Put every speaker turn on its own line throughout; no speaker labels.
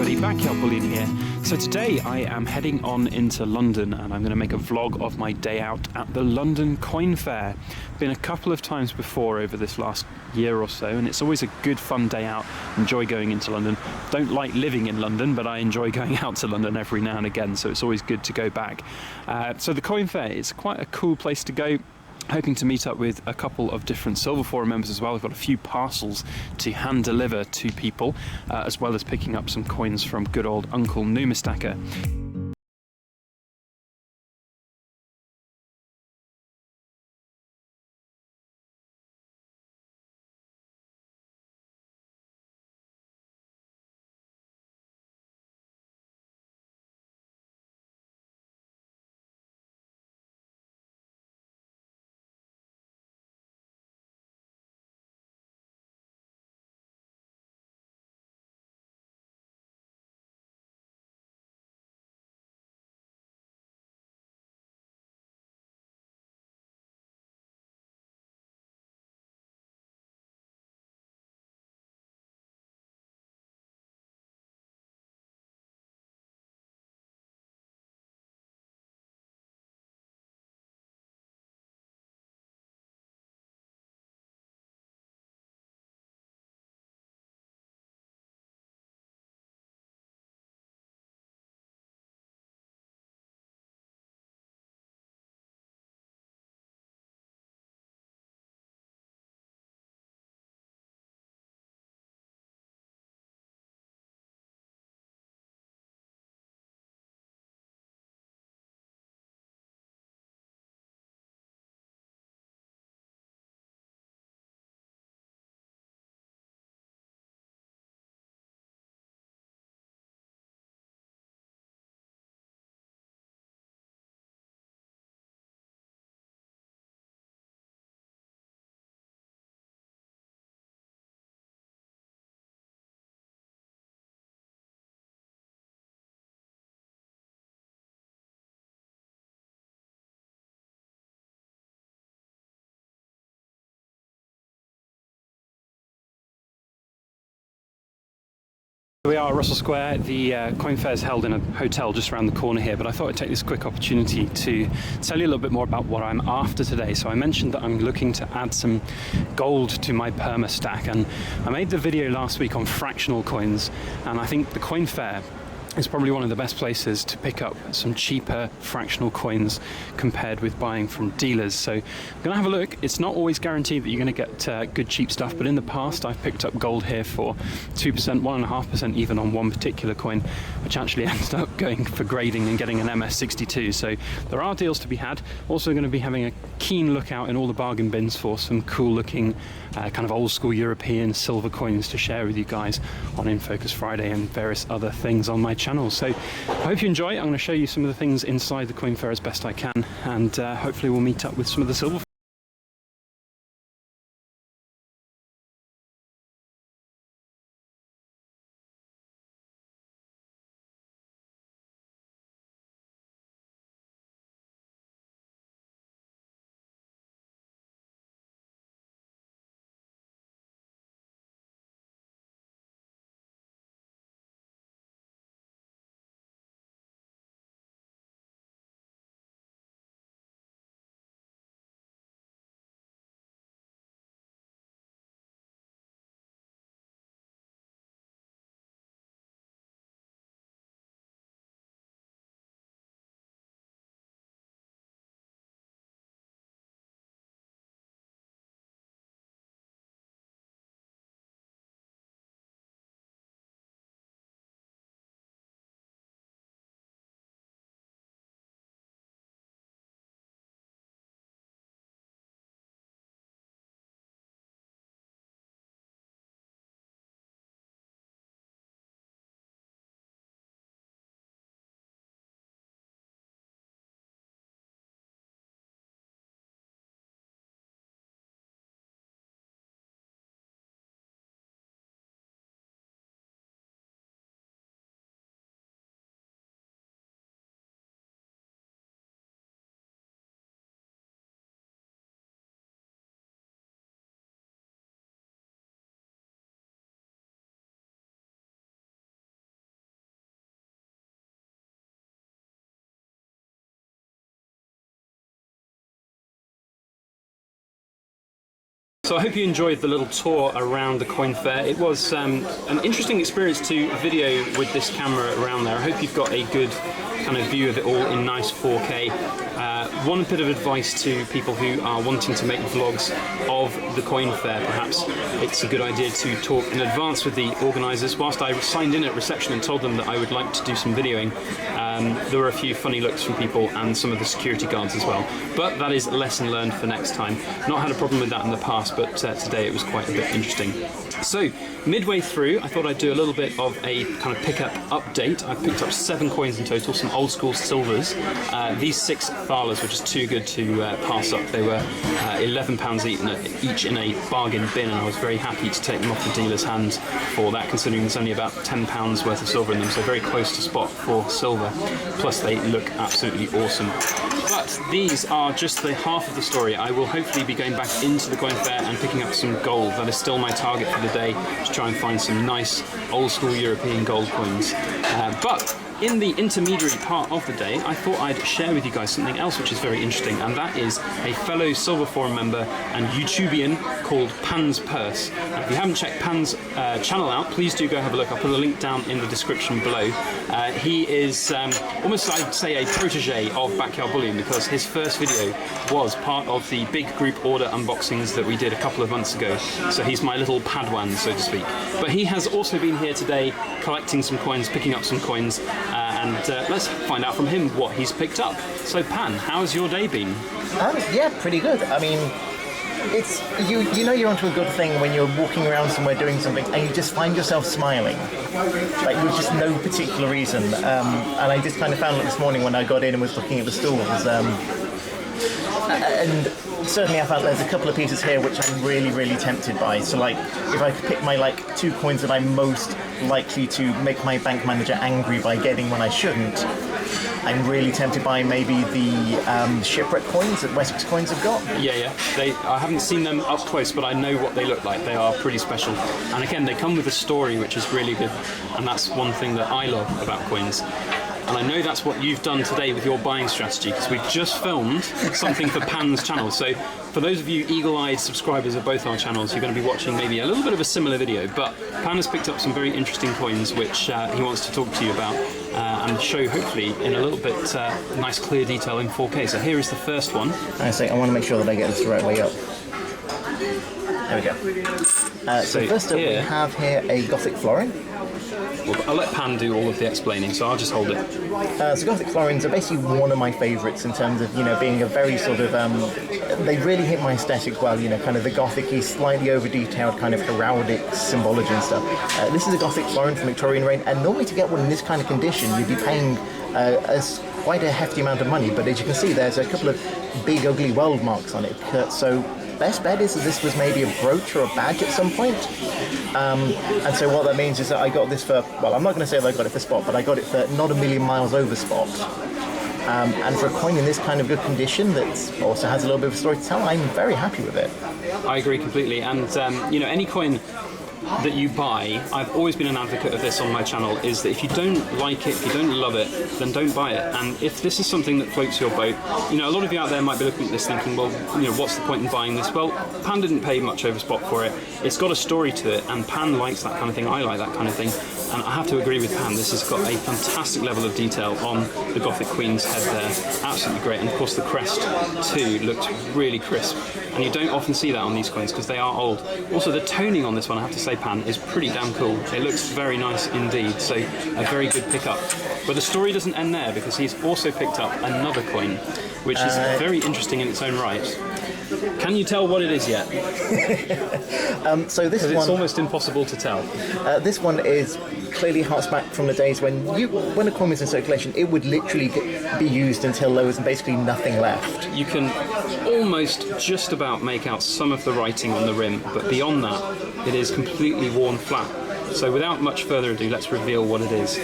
everybody, Backyard Bullion here. So today I am heading on into London and I'm going to make a vlog of my day out at the London Coin Fair. Been a couple of times before over this last year or so, and it's always a good fun day out. Enjoy going into London. Don't like living in London, but I enjoy going out to London every now and again, so it's always good to go back. So the Coin Fair is quite a cool place to go. Hoping to meet up with a couple of different Silver Forum members as well. I've got a few parcels to hand deliver to people, as well as picking up some coins from good old Uncle Numistacker. We are at Russell Square. The Coin Fair is held in a hotel just around the corner here, but I thought I'd take this quick opportunity to tell you a little bit more about what I'm after today. So I mentioned that I'm looking to add some gold to my perma stack, and I made the video last week on fractional coins, and I think the Coin Fair is probably one of the best places to pick up some cheaper fractional coins compared with buying from dealers. So I'm going to have a look. It's not always guaranteed that you're going to get good cheap stuff, but in the past I've picked up gold here for 2%, 1.5% even on one particular coin, which actually ended up going for grading and getting an MS62. So there are deals to be had. Also going to be having a keen look out in all the bargain bins for some cool looking kind of old school European silver coins to share with you guys on In Focus Friday and various other things on my channel. So I hope you enjoy. I'm going to show you some of the things inside the Coin Fair as best I can, and hopefully we'll meet up with some of the silver So I hope you enjoyed the little tour around the coin fair. It was an interesting experience to video with this camera around there. I hope you've got a good kind of view of it all in nice 4K. One bit of advice to people who are wanting to make vlogs of the coin fair, perhaps it's a good idea to talk in advance with the organisers. Whilst I signed in at reception and told them that I would like to do some videoing, there were a few funny looks from people and some of the security guards as well. But that is a lesson learned for next time. Not had a problem with that in the past, but today it was quite a bit interesting. So, midway through, I thought I'd do a little bit of a kind of pickup update. I've picked up 7 coins in total, some old school silvers. These 6 thalers were just too good to pass up. They were £11 each in a bargain bin, and I was very happy to take them off the dealer's hands for that, considering there's only about £10 worth of silver in them, so very close to spot for silver. Plus they look absolutely awesome. But these are just the half of the story. I will hopefully be going back into the coin fair and picking up some gold. That is still my target for the day, to try and find some nice old school European gold coins. But in the intermediary part of the day, I thought I'd share with you guys something else which is very interesting, and that is a fellow Silver Forum member and YouTubian called Pan's Purse. Now, if you haven't checked Pan's channel out, please do go have a look. I'll put a link down in the description below. He is almost, I'd say, a protege of Backyard Bullion, because his first video was part of the big group order unboxings that we did a couple of months ago. So he's my little Padawan, so to speak. But he has also been here today collecting some coins, picking up some coins, and let's find out from him what he's picked up. So Pan, how's your day been?
Yeah, pretty good. I mean, it's you know you're onto a good thing when you're walking around somewhere doing something and you just find yourself smiling, like with just no particular reason. And I just kind of found it this morning when I got in and was looking at the stalls. And certainly I felt there's a couple of pieces here which I'm really tempted by. So like, if I could pick my 2 coins that I'm most likely to make my bank manager angry by getting when I shouldn't, I'm really tempted by maybe the shipwreck coins that Wessex Coins have got. Yeah.
I haven't seen them up close, but I know what they look like. They are pretty special. And again, they come with a story which is really good. And that's one thing that I love about coins. And I know that's what you've done today with your buying strategy, because we've just filmed something for Pan's channel. So for those of you eagle-eyed subscribers of both our channels, you're going to be watching maybe a little bit of a similar video. But Pan has picked up some very interesting coins which he wants to talk to you about and show, hopefully, in a little bit nice clear detail in 4K. So here is the first one.
I want to make sure that I get this the right way up. There we go. So first up, we have here a Gothic florin.
Well, I'll let Pan do all of the explaining, so I'll just hold it.
So Gothic florins are basically one of my favourites in terms of, being a very sort of, they really hit my aesthetic well, kind of the Gothic-y, slightly over-detailed kind of heraldic symbology and stuff. This is a Gothic florin from Victorian reign, and normally to get one in this kind of condition, you'd be paying quite a hefty amount of money, but as you can see, there's a couple of big, ugly weld marks on it, so best bet is that this was maybe a brooch or a badge at some point. And so what that means is that I got this for, well, I'm not going to say that I got it for spot, but I got it for not a million miles over spot. And for a coin in this kind of good condition that also has a little bit of a story to tell, I'm very happy with it.
I agree completely. And, any coin that you buy, I've always been an advocate of this on my channel, is that if you don't like it, if you don't love it, then don't buy it. And if this is something that floats your boat, a lot of you out there might be looking at this thinking, well, what's the point in buying this? Well, Pan didn't pay much over spot for it. It's got a story to it, and Pan likes that kind of thing. I like that kind of thing. And I have to agree with Pan, this has got a fantastic level of detail on the Gothic Queen's head there. Absolutely great. And of course the crest too looks really crisp. And you don't often see that on these coins because they are old. Also the toning on this one, I have to say, Pan, is pretty damn cool. It looks very nice indeed. So a very good pickup. But the story doesn't end there, because he's also picked up another coin, which is very interesting in its own right. Can you tell what it is yet? So this one, it's almost impossible to tell.
This one is clearly harks back from the days when a coin was in circulation, it would literally be used until there was basically nothing left.
You can almost just about make out some of the writing on the rim, but beyond that, it is completely worn flat. So without much further ado, let's reveal what it is.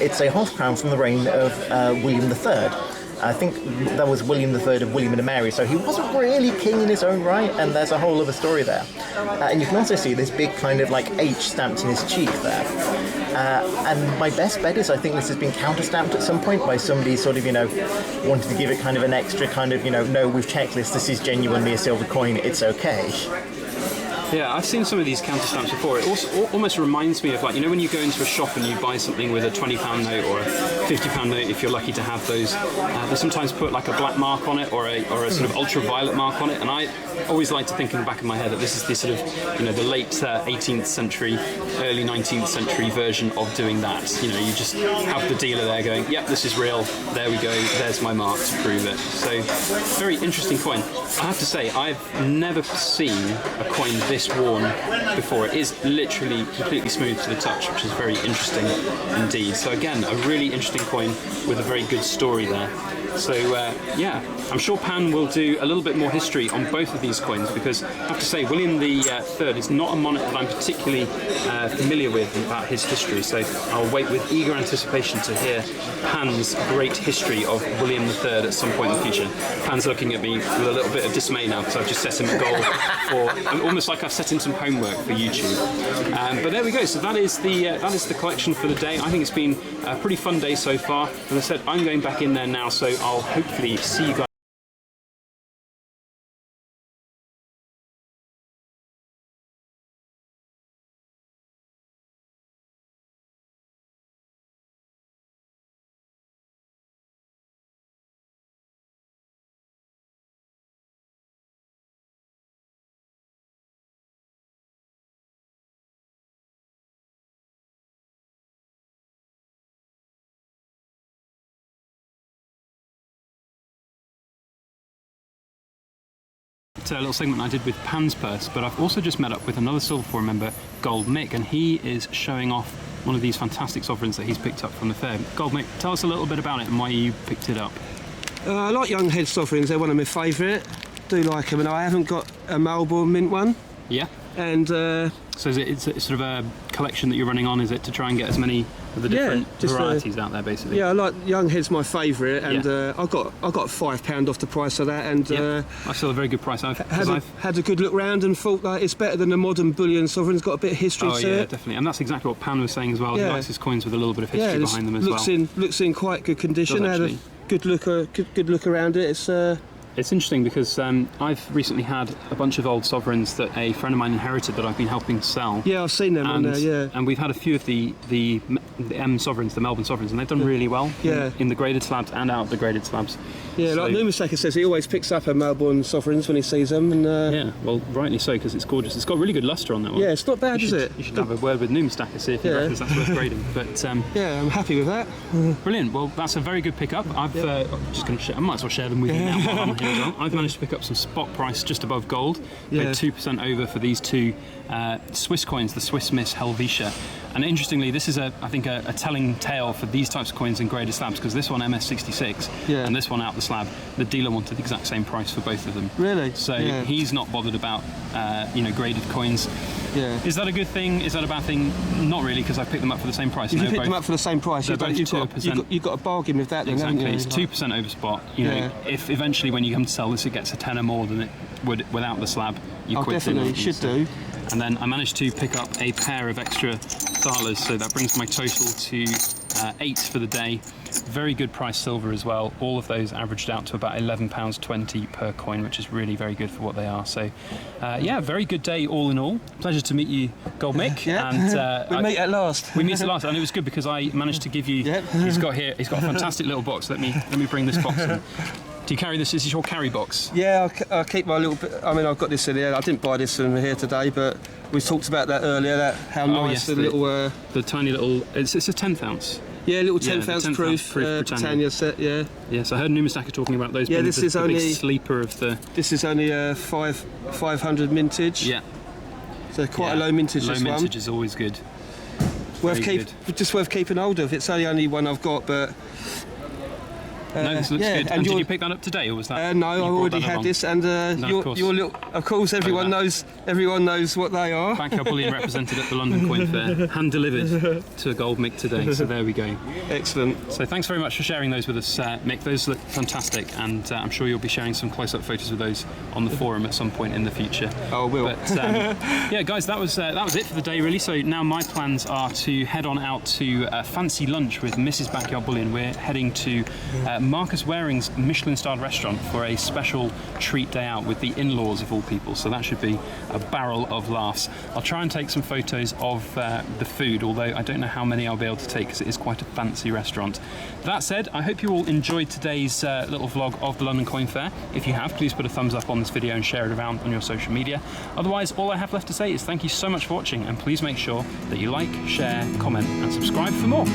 It's a half crown from the reign of William III. I think that was William III of William and Mary, so he wasn't really king in his own right, and there's a whole other story there. And you can also see this big kind of H stamped in his cheek there. And my best bet is I think this has been counter-stamped at some point by somebody sort of, wanting to give it kind of an extra kind of, no, we've checked this is genuinely a silver coin, it's okay.
Yeah, I've seen some of these counter stamps before. It also almost reminds me of, like, you know, when you go into a shop and you buy something with a £20 note or a £50 note, if you're lucky to have those, they sometimes put like a black mark on it or a sort of ultraviolet mark on it. And I always like to think in the back of my head that this is the sort of, you know, the late 18th century, early 19th century version of doing that. You know, you just have the dealer there going, yep, this is real, there we go, there's my mark to prove it. So, very interesting coin. I have to say, I've never seen a coin this worn before. It is literally completely smooth to the touch, which is very interesting indeed. So again, a really interesting coin with a very good story there. So yeah, I'm sure Pan will do a little bit more history on both of these coins, because I have to say William III is not a monarch that I'm particularly familiar with about his history, so I'll wait with eager anticipation to hear Pan's great history of William III at some point in the future. Pan's looking at me with a little bit of dismay now, because I've just set him a goal for, almost like I've set him some homework for YouTube. But there we go, so that is the collection for the day. I think it's been a pretty fun day so far. As I said, I'm going back in there now, so I'll hopefully see you guys. A little segment I did with Pan's purse, but I've also just met up with another Silver Forum member, Gold Mick, and he is showing off one of these fantastic sovereigns that he's picked up from the fair. Gold Mick, tell us a little bit about it and why you picked it up.
I like young head sovereigns, they're one of my favourite. Do like them, and I haven't got a Melbourne mint one.
Yeah.
And
so it's sort of a collection that you're running on, is it, to try and get as many of the different varieties out there, basically?
Yeah, I like young head's my favourite, and I got £5 off the price of that, and
I still a very good price. I've
had a good look round and thought like it's better than the modern bullion sovereign. It's got a bit of history to it.
Yeah, definitely, and that's exactly what Pan was saying as well. He likes his coins with a little bit of history behind them as well.
Looks in quite good condition. Had a good look around it.
It's interesting because I've recently had a bunch of old sovereigns that a friend of mine inherited that I've been helping sell.
Yeah, I've seen them on there, yeah.
And we've had a few of the M sovereigns, the Melbourne sovereigns, and they've done really well in the graded slabs and out the graded slabs.
Yeah, so, like Numisaka says, he always picks up a Melbourne sovereigns when he sees them. And,
yeah, well, rightly so, because it's gorgeous. It's got really good lustre on that one.
Yeah, it's not bad, is it?
You should have a word with Numisaka, see if he reckons that's worth grading. But
yeah, I'm happy with that.
Brilliant. Well, that's a very good pickup. I'm just going to I might as well share them with you now while I'm here as well. I've managed to pick up some spot price just above gold. Paid 2% over for these two Swiss coins, the Swiss Miss Helvetia. And interestingly, this is, I think, a telling tale for these types of coins in graded slabs, because this one MS66 and this one out the slab, the dealer wanted the exact same price for both of them.
Really?
So he's not bothered about graded coins.
Yeah.
Is that a good thing? Is that a bad thing? Not really, because I picked them up for the same price.
If you picked them up for the same price, you've got a bargain with that then,
exactly.
haven't you?
It's 2% over spot. You know, if eventually when you come to sell this it gets a tenner more than it would without the slab, you quit.
Definitely, should do.
And then I managed to pick up a pair of extra thalers, so that brings my total to 8 for the day. Very good price silver as well. All of those averaged out to about £11.20 per coin, which is really very good for what they are. So yeah, very good day all in all. Pleasure to meet you, Gold Mick. And
we meet at last.
We meet at last, and it was good because I managed to give you. He's got a fantastic little box. Let me bring this box in. Do you carry this? Is this your carry box?
Yeah, I keep my little bit. I mean, I've got this in here. I didn't buy this from here today, but we talked about that earlier. How nice the little,
the tiny little. It's a 10th ounce.
Yeah, little 10th ounce proof Britannia set. Yeah.
Yes, I heard Numisaka talking about those.
Yeah, this is
the
only
big sleeper of the.
This is only a 500 mintage.
Yeah.
So quite a low mintage.
Low
this
mintage
one.
is always good.
Just worth keeping hold of. It's only one I've got, but.
No, this looks good. And did you pick that up today, or was that?
No, I already had this, and your little. Of course, everyone knows what they are.
Backyard Bullion represented at the London Coin Fair, hand delivered to a Gold Mick today. So there we go.
Excellent.
So thanks very much for sharing those with us, Mick. Those look fantastic, and I'm sure you'll be sharing some close-up photos of those on the forum at some point in the future.
Oh, I will.
But yeah, guys, that was it for the day, really. So now my plans are to head on out to fancy lunch with Mrs. Backyard Bullion. We're heading to Marcus Waring's Michelin-starred restaurant for a special treat day out with the in-laws of all people, so that should be a barrel of laughs. I'll try and take some photos of the food, although I don't know how many I'll be able to take because it is quite a fancy restaurant. That said, I hope you all enjoyed today's little vlog of the London Coin Fair. If you have, please put a thumbs up on this video and share it around on your social media. Otherwise, all I have left to say is thank you so much for watching, and please make sure that you like, share, comment and subscribe for more.